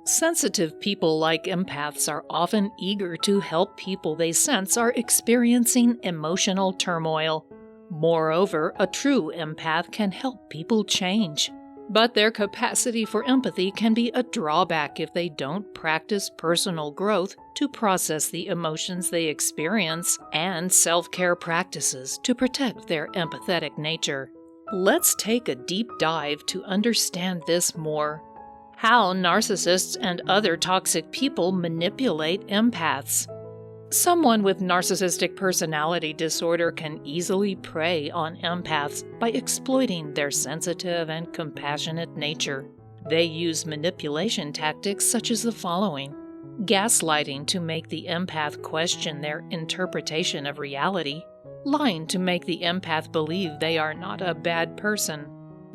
Sensitive people like empaths are often eager to help people they sense are experiencing emotional turmoil. Moreover, a true empath can help people change. But their capacity for empathy can be a drawback if they don't practice personal growth to process the emotions they experience and self-care practices to protect their empathetic nature. Let's take a deep dive to understand this more. How narcissists and other toxic people manipulate empaths. Someone with narcissistic personality disorder can easily prey on empaths by exploiting their sensitive and compassionate nature. They use manipulation tactics such as the following: gaslighting to make the empath question their interpretation of reality, lying to make the empath believe they are not a bad person,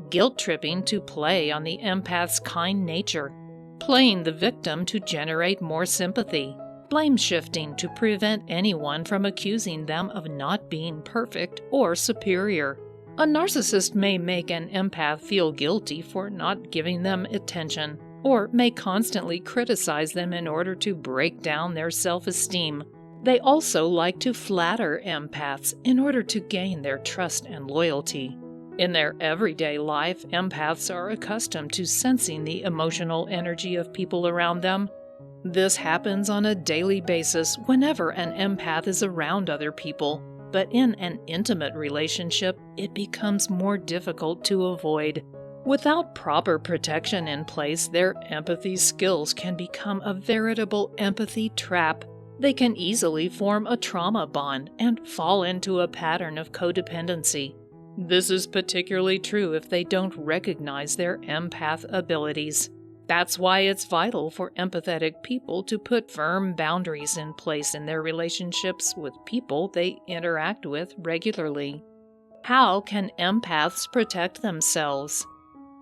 guilt-tripping to play on the empath's kind nature, playing the victim to generate more sympathy, blame-shifting to prevent anyone from accusing them of not being perfect or superior. A narcissist may make an empath feel guilty for not giving them attention, or may constantly criticize them in order to break down their self-esteem. They also like to flatter empaths in order to gain their trust and loyalty. In their everyday life, empaths are accustomed to sensing the emotional energy of people around them. This happens on a daily basis whenever an empath is around other people, but in an intimate relationship, it becomes more difficult to avoid. Without proper protection in place, their empathy skills can become a veritable empathy trap. They can easily form a trauma bond and fall into a pattern of codependency. This is particularly true if they don't recognize their empath abilities. That's why it's vital for empathetic people to put firm boundaries in place in their relationships with people they interact with regularly. How can empaths protect themselves?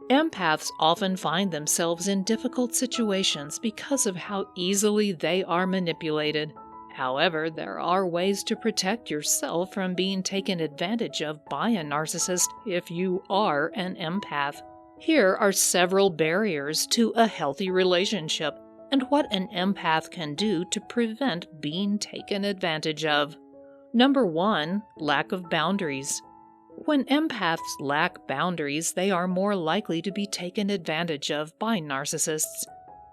Empaths often find themselves in difficult situations because of how easily they are manipulated. However, there are ways to protect yourself from being taken advantage of by a narcissist if you are an empath. Here are several barriers to a healthy relationship and what an empath can do to prevent being taken advantage of. Number 1, lack of boundaries. When empaths lack boundaries, they are more likely to be taken advantage of by narcissists.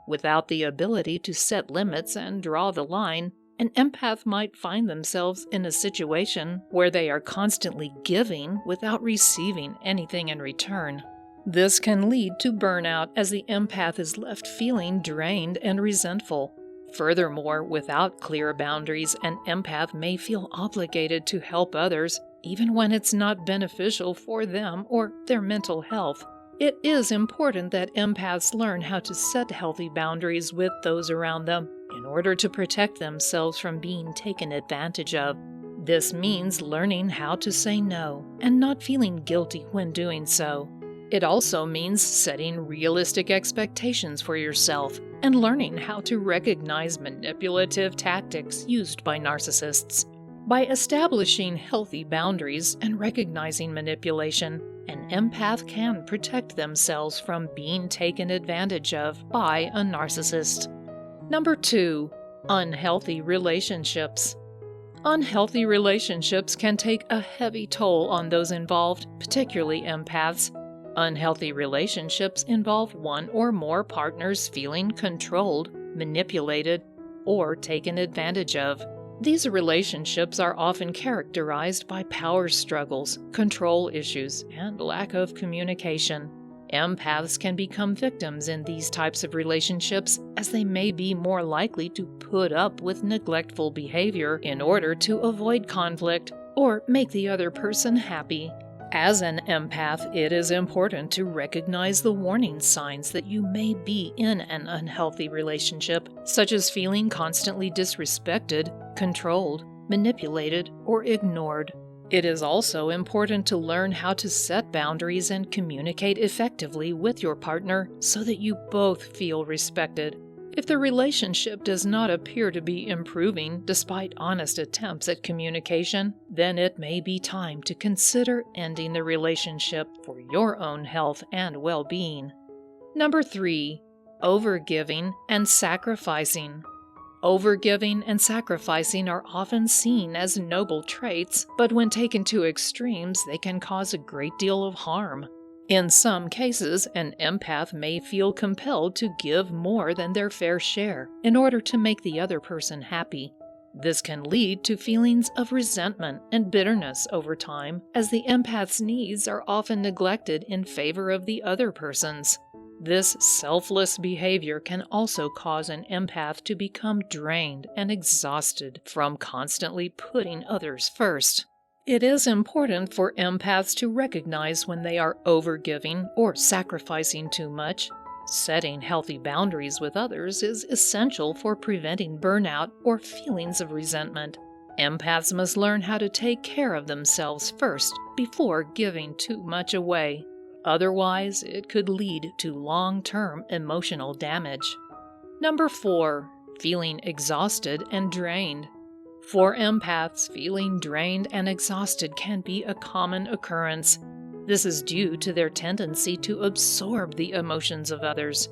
Without the ability to set limits and draw the line, an empath might find themselves in a situation where they are constantly giving without receiving anything in return. This can lead to burnout as the empath is left feeling drained and resentful. Furthermore, without clear boundaries, an empath may feel obligated to help others even when it's not beneficial for them or their mental health. It is important that empaths learn how to set healthy boundaries with those around them in order to protect themselves from being taken advantage of. This means learning how to say no and not feeling guilty when doing so. It also means setting realistic expectations for yourself and learning how to recognize manipulative tactics used by narcissists. By establishing healthy boundaries and recognizing manipulation, an empath can protect themselves from being taken advantage of by a narcissist. Number 2, unhealthy relationships. Unhealthy relationships can take a heavy toll on those involved, particularly empaths. Unhealthy relationships involve one or more partners feeling controlled, manipulated, or taken advantage of. These relationships are often characterized by power struggles, control issues, and lack of communication. Empaths can become victims in these types of relationships as they may be more likely to put up with neglectful behavior in order to avoid conflict or make the other person happy. As an empath, it is important to recognize the warning signs that you may be in an unhealthy relationship, such as feeling constantly disrespected, controlled, manipulated, or ignored. It is also important to learn how to set boundaries and communicate effectively with your partner so that you both feel respected. If the relationship does not appear to be improving despite honest attempts at communication, then it may be time to consider ending the relationship for your own health and well-being. Number 3, overgiving and sacrificing. Overgiving and sacrificing are often seen as noble traits, but when taken to extremes, they can cause a great deal of harm. In some cases, an empath may feel compelled to give more than their fair share in order to make the other person happy. This can lead to feelings of resentment and bitterness over time, as the empath's needs are often neglected in favor of the other person's. This selfless behavior can also cause an empath to become drained and exhausted from constantly putting others first. It is important for empaths to recognize when they are overgiving or sacrificing too much. Setting healthy boundaries with others is essential for preventing burnout or feelings of resentment. Empaths must learn how to take care of themselves first before giving too much away. Otherwise, it could lead to long-term emotional damage. Number 4. Feeling exhausted and drained. For empaths, feeling drained and exhausted can be a common occurrence. This is due to their tendency to absorb the emotions of others.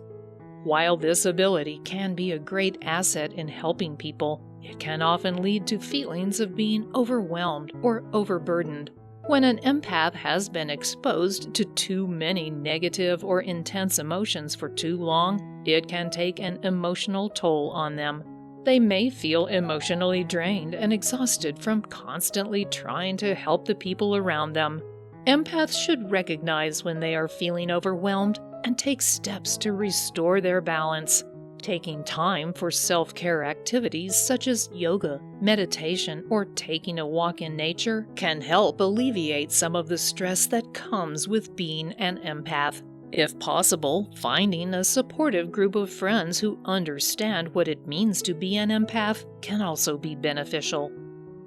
While this ability can be a great asset in helping people, it can often lead to feelings of being overwhelmed or overburdened. When an empath has been exposed to too many negative or intense emotions for too long, it can take an emotional toll on them. They may feel emotionally drained and exhausted from constantly trying to help the people around them. Empaths should recognize when they are feeling overwhelmed and take steps to restore their balance. Taking time for self-care activities such as yoga, meditation, or taking a walk in nature can help alleviate some of the stress that comes with being an empath. If possible, finding a supportive group of friends who understand what it means to be an empath can also be beneficial.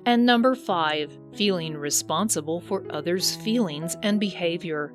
And number 5, feeling responsible for others' feelings and behavior.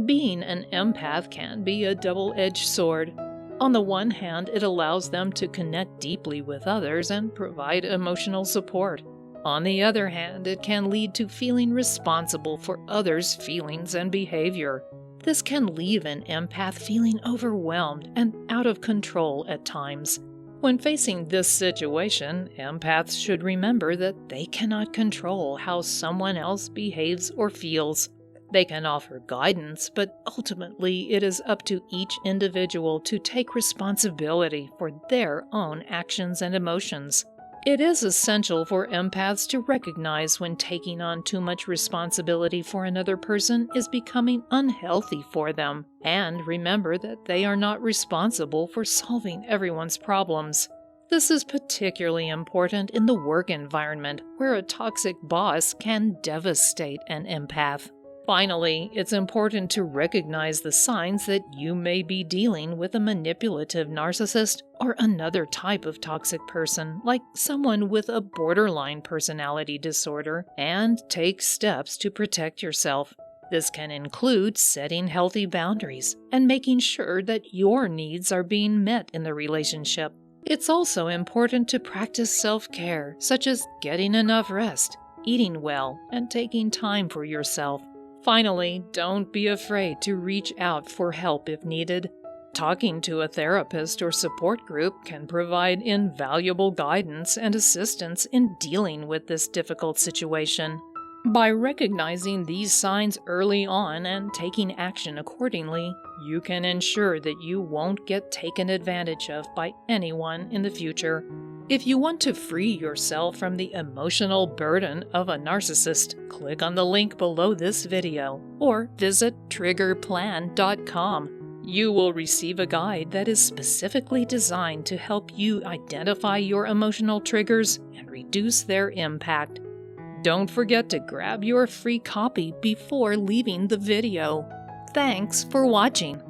Being an empath can be a double-edged sword. On the one hand, it allows them to connect deeply with others and provide emotional support. On the other hand, it can lead to feeling responsible for others' feelings and behavior. This can leave an empath feeling overwhelmed and out of control at times. When facing this situation, empaths should remember that they cannot control how someone else behaves or feels. They can offer guidance, but ultimately it is up to each individual to take responsibility for their own actions and emotions. It is essential for empaths to recognize when taking on too much responsibility for another person is becoming unhealthy for them, and remember that they are not responsible for solving everyone's problems. This is particularly important in the work environment, where a toxic boss can devastate an empath. Finally, it's important to recognize the signs that you may be dealing with a manipulative narcissist or another type of toxic person, like someone with a borderline personality disorder, and take steps to protect yourself. This can include setting healthy boundaries and making sure that your needs are being met in the relationship. It's also important to practice self-care, such as getting enough rest, eating well, and taking time for yourself. Finally, don't be afraid to reach out for help if needed. Talking to a therapist or support group can provide invaluable guidance and assistance in dealing with this difficult situation. By recognizing these signs early on and taking action accordingly, you can ensure that you won't get taken advantage of by anyone in the future. If you want to free yourself from the emotional burden of a narcissist, click on the link below this video or visit triggerplan.com. You will receive a guide that is specifically designed to help you identify your emotional triggers and reduce their impact. Don't forget to grab your free copy before leaving the video. Thanks for watching.